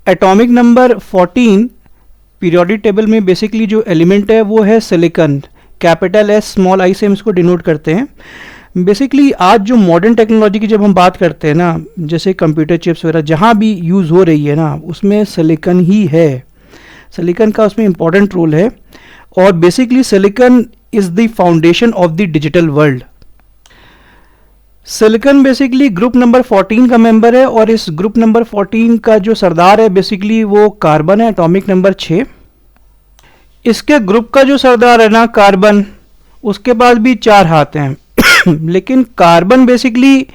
Atomic number 14 periodic table में basically जो element है वो है silicon, capital S small I से हम इसको डिनोट करते हैं। बेसिकली आज जो मॉडर्न टेक्नोलॉजी की जब हम बात करते हैं ना, जैसे कंप्यूटर चिप्स वगैरह जहाँ भी यूज़ हो रही है ना, उसमें सिलिकॉन ही है, सिलिकॉन का उसमें इम्पॉर्टेंट रोल है। और basically silicon is the foundation of the digital world. Silicon basically group number 14 का मेंबर है, और इस ग्रुप नंबर 14 का जो सरदार है बेसिकली वो कार्बन है, एटॉमिक नंबर 6। इसके ग्रुप का जो सरदार है ना कार्बन, उसके पास भी 4 हाथ हैं लेकिन कार्बन बेसिकली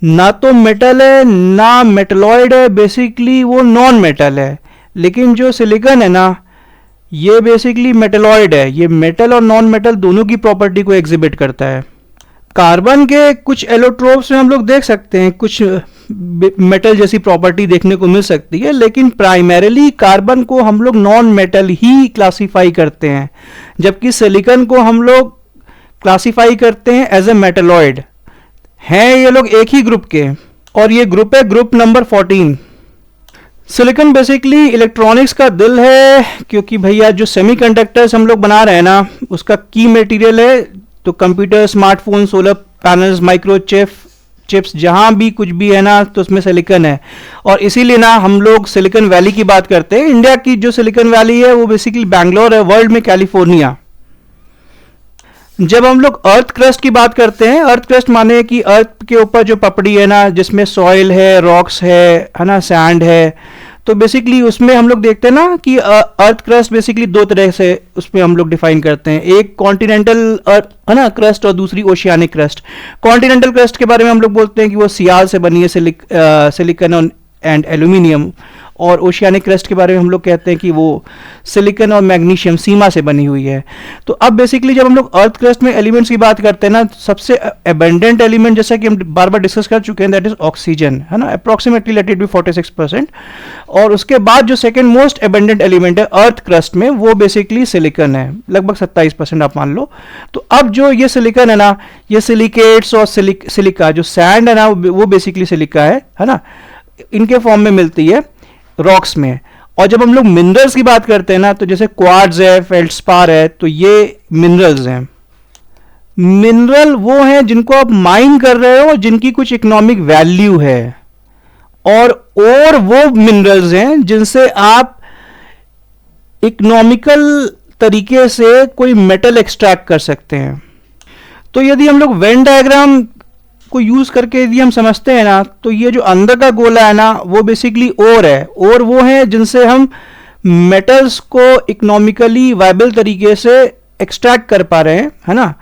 ना तो मेटल है ना मेटलॉइड है, बेसिकली वो नॉन मेटल है। लेकिन जो सिलिकॉन है ना ये बेसिकली मेटलॉइड है, ये मेटल और नॉन मेटल दोनों की प्रॉपर्टी को एग्जिबिट करता है। कार्बन के कुछ एलोट्रोप्स में हम लोग देख सकते हैं कुछ मेटल जैसी प्रॉपर्टी देखने को मिल सकती है, लेकिन प्राइमरीली कार्बन को हम लोग नॉन मेटल ही क्लासीफाई करते हैं, जबकि सिलिकॉन को हम लोग क्लासीफाई करते हैं एज ए मेटलॉइड। हैं ये लोग एक ही ग्रुप के, और ये ग्रुप है group number 14। Silicon basically electronics का दिल है, क्योंकि भैया जो सेमीकंडक्टर्स हम लोग बना रहे हैं ना उसका की मटेरियल है। तो computer, smartphone, solar panels, chips जहां भी कुछ भी है ना तो उसमें सिलिकॉन है। और इसीलिए ना हम लोग सिलिकॉन वैली की बात करते हैं। इंडिया की जो सिलिकॉन वैली है वो बेसिकली बैंगलोर है, वर्ल्ड में कैलिफोर्निया। जब हम लोग अर्थ क्रस्ट की बात करते हैं, अर्थ क्रस्ट माने कि अर्थ के ऊपर जो पपड़ी है ना, जिसमें सॉइल है, रॉक्स है ना, सैंड है, तो बेसिकली उसमें हम लोग देखते हैं ना कि अर्थ क्रस्ट बेसिकली 2 तरह से उसमें हम लोग डिफाइन करते हैं। एक कॉन्टिनेंटल अर्थ है ना क्रस्ट, और दूसरी ओशियानिक क्रस्ट। कॉन्टिनेंटल क्रस्ट के बारे में हम लोग बोलते हैं कि वो सियाल से बनी है, सिलिकॉन एंड एल्यूमिनियम। और ओशियानिक क्रस्ट के बारे में हम लोग कहते हैं कि वो सिलिकॉन और मैग्नीशियम सीमा से बनी हुई है। तो अब बेसिकली जब हम लोग अर्थ क्रस्ट में एलिमेंट्स की बात करते हैं ना, सबसे अबंडेंट एलिमेंट जैसा कि हम बार बार डिस्कस कर चुके हैं, दैट इज ऑक्सीजन, है ना, अप्रॉक्सीमेटली लेट इट बी 46%। और उसके बाद जो सेकेंड मोस्ट अबंडेंट एलिमेंट है अर्थ क्रस्ट में वो बेसिकली सिलिकॉन है, लगभग 27% आप मान लो। तो अब जो ये सिलिकॉन है ना, ये सिलिकेट्स और सिलिका जो सैंड है ना वो बेसिकली सिलिका है ना, इनके फॉर्म में मिलती है रॉक्स में। और जब हम लोग मिनरल्स की बात करते हैं ना, तो जैसे क्वार्ट्ज है, फेल्डस्पार है, तो ये मिनरल्स हैं। मिनरल वो हैं जिनको आप माइन कर रहे हो, जिनकी कुछ इकोनॉमिक वैल्यू है, और वो मिनरल्स हैं जिनसे आप इकोनॉमिकल तरीके से कोई मेटल एक्सट्रैक्ट कर सकते हैं। तो यदि हम लोग वेन डायग्राम को यूज करके यदि हम समझते हैं ना, तो ये जो अंदर का गोला है ना वो बेसिकली ओर है, और वो है जिनसे हम मेटल्स को इकोनॉमिकली वायबल तरीके से एक्सट्रैक्ट कर पा रहे हैं, है ना।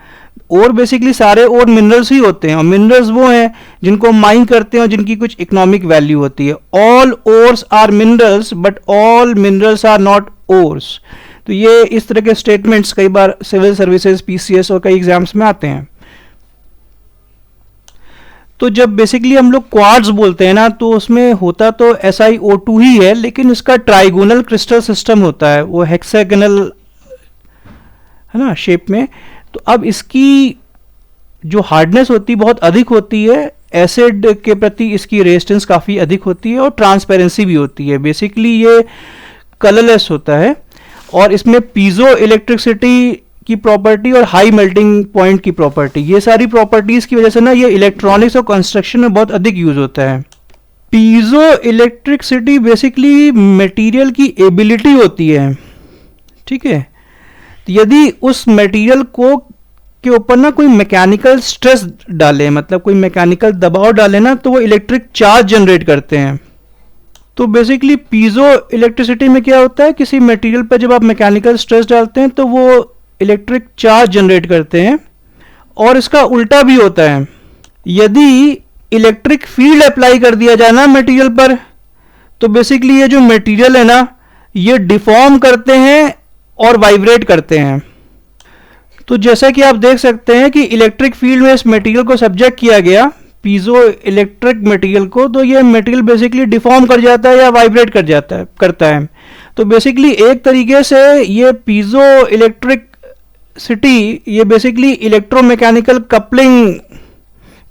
और बेसिकली सारे और मिनरल्स ही होते हैं, और मिनरल्स वो हैं जिनको माइन करते हैं और जिनकी कुछ इकोनॉमिक वैल्यू होती है। All ores are minerals but all minerals are not ores. तो ये इस तरह के स्टेटमेंट्स कई बार सिविल सर्विसेज, पीसीएस और कई एग्जाम्स में आते हैं। तो जब बेसिकली हम लोग क्वार्ट्ज बोलते हैं ना, तो उसमें होता तो SiO2 ही है, लेकिन इसका ट्राइगोनल क्रिस्टल सिस्टम होता है, वो हेक्सागोनल है ना शेप में। तो अब इसकी जो हार्डनेस होती है बहुत अधिक होती है, एसिड के प्रति इसकी रेजिस्टेंस काफ़ी अधिक होती है, और ट्रांसपेरेंसी भी होती है। बेसिकली ये कलरलेस होता है, और इसमें पीजो इलेक्ट्रिसिटी की प्रॉपर्टी और हाई मेल्टिंग पॉइंट की प्रॉपर्टी, ये सारी प्रॉपर्टीज की वजह से ना ये इलेक्ट्रॉनिक्स और कंस्ट्रक्शन में बहुत अधिक यूज होता है। पीजो इलेक्ट्रिसिटी बेसिकली मटेरियल की एबिलिटी होती है, ठीक है। तो यदि उस मटेरियल को के ऊपर ना कोई मैकेनिकल स्ट्रेस डाले, मतलब कोई मैकेनिकल दबाव डाले ना, तो वो इलेक्ट्रिक चार्ज जनरेट करते हैं। तो बेसिकली पीजो इलेक्ट्रिसिटी में क्या होता है, किसी मटेरियल पर जब आप मैकेनिकल स्ट्रेस डालते हैं तो वो इलेक्ट्रिक चार्ज जनरेट करते हैं। और इसका उल्टा भी होता है, यदि इलेक्ट्रिक फील्ड अप्लाई कर दिया जाए ना मटेरियल पर, तो बेसिकली ये जो मटेरियल है ना ये डिफॉर्म करते हैं और वाइब्रेट करते हैं। तो जैसा कि आप देख सकते हैं कि इलेक्ट्रिक फील्ड में इस मटेरियल को सब्जेक्ट किया गया, पीजो इलेक्ट्रिक मटेरियल को, तो ये मटेरियल बेसिकली डिफॉर्म कर जाता है या वाइब्रेट करता है। तो बेसिकली एक तरीके से ये पीजो इलेक्ट्रिक सिटी ये बेसिकली इलेक्ट्रोमैकेनिकल कपलिंग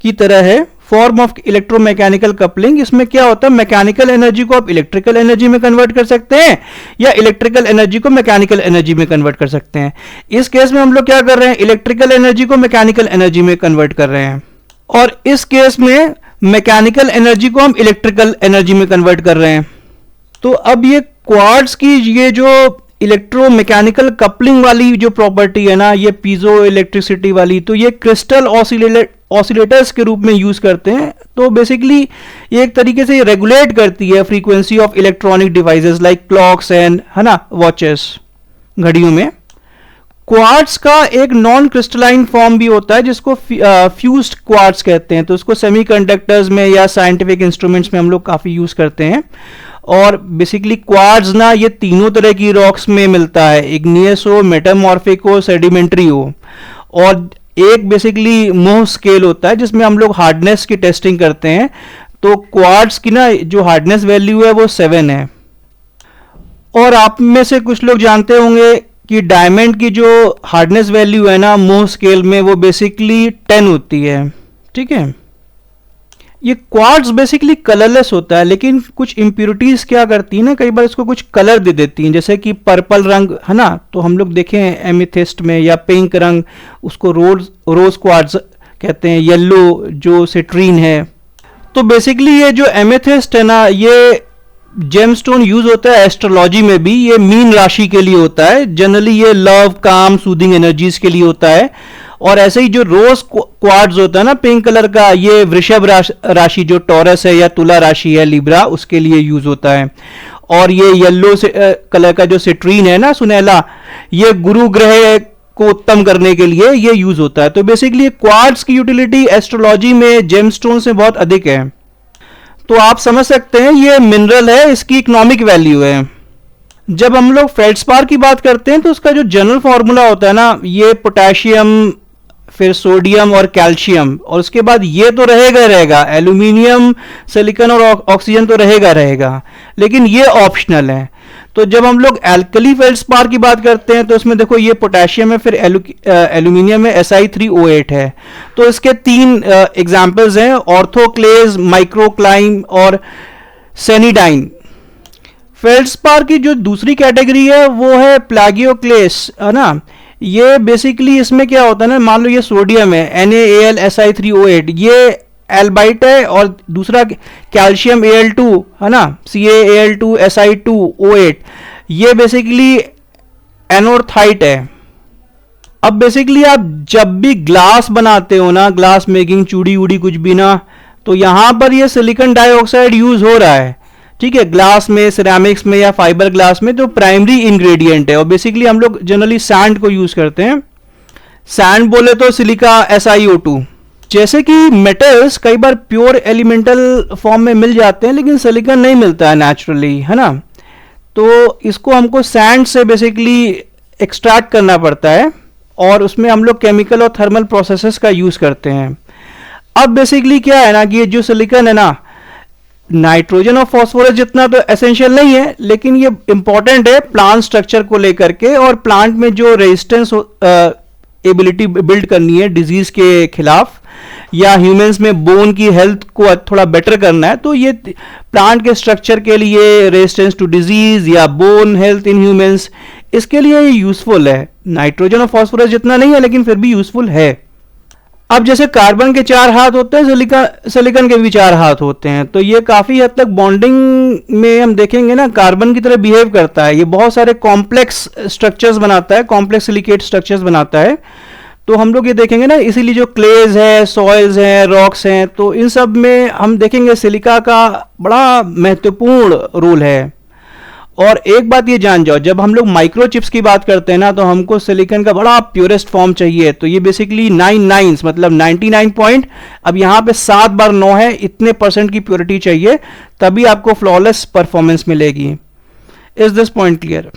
की तरह है फॉर्म ऑफ इलेक्ट्रोमैकेनिकल कपलिंग। इसमें क्या होता है, मैकेनिकल एनर्जी को आप इलेक्ट्रिकल एनर्जी में कन्वर्ट कर सकते हैं या इलेक्ट्रिकल एनर्जी को मैकेनिकल एनर्जी में कन्वर्ट कर सकते हैं। इस केस में हम लोग क्या कर रहे हैं, इलेक्ट्रिकल एनर्जी को मैकेनिकल एनर्जी में कन्वर्ट कर रहे हैं, और इस केस में मैकेनिकल एनर्जी को हम इलेक्ट्रिकल एनर्जी में कन्वर्ट कर रहे हैं। तो अब ये क्वार्ट्ज की ये जो इलेक्ट्रोमैकेनिकल कपलिंग वाली जो प्रॉपर्टी है ना, ये पीजो इलेक्ट्रिसिटी वाली, तो ये क्रिस्टल ऑसिलेटर्स के रूप में यूज करते हैं। तो बेसिकली ये एक तरीके से रेगुलेट करती है frequency of electronic devices like clocks and, है ना, वॉचेस, घड़ियों में। क्वार्ट्ज का एक नॉन क्रिस्टलाइन फॉर्म भी होता है जिसको फ्यूज्ड क्वार्ट्ज कहते हैं। तो उसको सेमीकंडक्टर्स में या साइंटिफिक इंस्ट्रूमेंट्स में हम लोग काफी यूज करते हैं। और बेसिकली क्वार्ट्ज ना ये तीनों तरह की रॉक्स में मिलता है, इग्नियस हो, मेटामॉर्फिक हो, सेडिमेंट्री हो, और एक बेसिकली मोह स्केल होता है जिसमें हम लोग हार्डनेस की टेस्टिंग करते हैं। तो क्वार्ट्ज की ना जो हार्डनेस वैल्यू है वो 7 है। और आप में से कुछ लोग जानते होंगे कि डायमंड की जो हार्डनेस वैल्यू है ना मोह स्केल में, वो बेसिकली 10 होती है। ठीक है, ये क्वार्ट्ज बेसिकली कलरलेस होता है, लेकिन कुछ इंप्योरिटीज क्या करती है ना, कई बार इसको कुछ कलर दे देती हैं, जैसे कि पर्पल रंग है ना, तो हम लोग देखें एमिथिस्ट में, या पिंक रंग, उसको रोज क्वार्ट्ज कहते हैं, येलो जो सिट्रीन है। तो बेसिकली ये जो एमिथिस्ट है ना, ये जेमस्टोन यूज होता है एस्ट्रोलॉजी में भी। ये मीन राशि के लिए होता है, जनरली ये लव, काम, सूदिंग एनर्जीज के लिए होता है। और ऐसे ही जो रोज क्वार्ट्ज होता है ना पिंक कलर का, ये वृषभ राशि जो टॉरस है या तुला राशि है लिब्रा, उसके लिए यूज होता है। और ये येलो कलर का जो सिट्रीन है ना सुनहला, ये गुरु ग्रह को उत्तम करने के लिए ये यूज होता है। तो बेसिकली क्वार्ट्ज की यूटिलिटी एस्ट्रोलॉजी में जेमस्टोन से बहुत अधिक है। तो आप समझ सकते हैं ये मिनरल है, इसकी इकोनॉमिक वैल्यू है। जब हम लोग फेल्डस्पार की बात करते हैं तो उसका जो जनरल फॉर्मूला होता है ना, ये पोटेशियम, फिर सोडियम और कैल्शियम, और उसके बाद ये तो रहेगा, एल्यूमिनियम, सिलिकॉन और ऑक्सीजन तो रहेगा, लेकिन ये ऑप्शनल है। तो जब हम लोग एल्कली फेल्डस्पार की बात करते हैं तो उसमें देखो ये पोटेशियम है, फिर एल्यूमिनियम है, Si3O8 है। तो इसके 3 एग्जाम्पल्स हैं, ऑर्थोक्लेज, माइक्रोक्लाइम और सेनिडाइन। फेल्डस्पार की जो दूसरी कैटेगरी है वो है प्लागियोक्लेस, है ना। ये बेसिकली इसमें क्या होता है ना, मान लो ये सोडियम है, NaAlSi3O8, ये एल्बाइट है, और दूसरा कैल्शियम Al2 है ना, CaAl2Si2O8, ये बेसिकली एनोर्थाइट है। अब बेसिकली आप जब भी ग्लास बनाते हो ना, ग्लास मेकिंग, चूड़ी उड़ी कुछ भी ना, तो यहां पर ये सिलिकॉन डाइऑक्साइड यूज हो रहा है। ठीक है, ग्लास में, सिरेमिक्स में या फाइबर ग्लास में, तो प्राइमरी इंग्रेडिएंट है। और बेसिकली हम लोग जनरली सैंड को यूज करते हैं। सैंड बोले तो सिलिका SiO2। जैसे कि मेटल्स कई बार प्योर एलिमेंटल फॉर्म में मिल जाते हैं, लेकिन सिलिकॉन नहीं मिलता है नेचुरली, है ना। तो इसको हमको सैंड से बेसिकली एक्सट्रैक्ट करना पड़ता है, और उसमें हम लोग केमिकल और थर्मल प्रोसेसेस का यूज करते हैं। अब बेसिकली क्या है ना कि ये जो सिलिकॉन है ना, नाइट्रोजन और फास्फोरस जितना तो एसेंशियल नहीं है, लेकिन ये इंपॉर्टेंट है प्लांट स्ट्रक्चर को लेकर के, और प्लांट में जो रेजिस्टेंस एबिलिटी बिल्ड करनी है डिजीज के खिलाफ, या ह्यूमंस में बोन की हेल्थ को थोड़ा बेटर करना है, तो ये प्लांट के स्ट्रक्चर के लिए, रेजिस्टेंस टू डिजीज या बोन हेल्थ इन ह्यूमंस, इसके लिए ये यूजफुल है। नाइट्रोजन और फास्फोरस जितना नहीं है, लेकिन फिर भी यूजफुल है। अब जैसे कार्बन के 4 हाथ होते हैं, सिलिकॉन के भी 4 हाथ होते हैं। तो ये काफी हद तक बॉन्डिंग में हम देखेंगे ना, कार्बन की तरह बिहेव करता है। ये बहुत सारे कॉम्प्लेक्स स्ट्रक्चर्स बनाता है, कॉम्प्लेक्स सिलिकेट स्ट्रक्चर्स बनाता है। तो हम लोग ये देखेंगे ना, इसीलिए जो क्लेज है, सॉइल्स हैं, रॉक्स हैं, तो इन सब में हम देखेंगे सिलिका का बड़ा महत्वपूर्ण रोल है। और एक बात ये जान जाओ, जब हम लोग माइक्रोचिप्स की बात करते हैं ना, तो हमको सिलिकॉन का बड़ा प्योरेस्ट फॉर्म चाहिए। तो ये बेसिकली 9 9s मतलब 99 पॉइंट, अब यहाँ पे 7 बार 9 है, इतने % की प्योरिटी चाहिए, तभी आपको फ्लॉलेस परफॉर्मेंस मिलेगी। Is this point clear?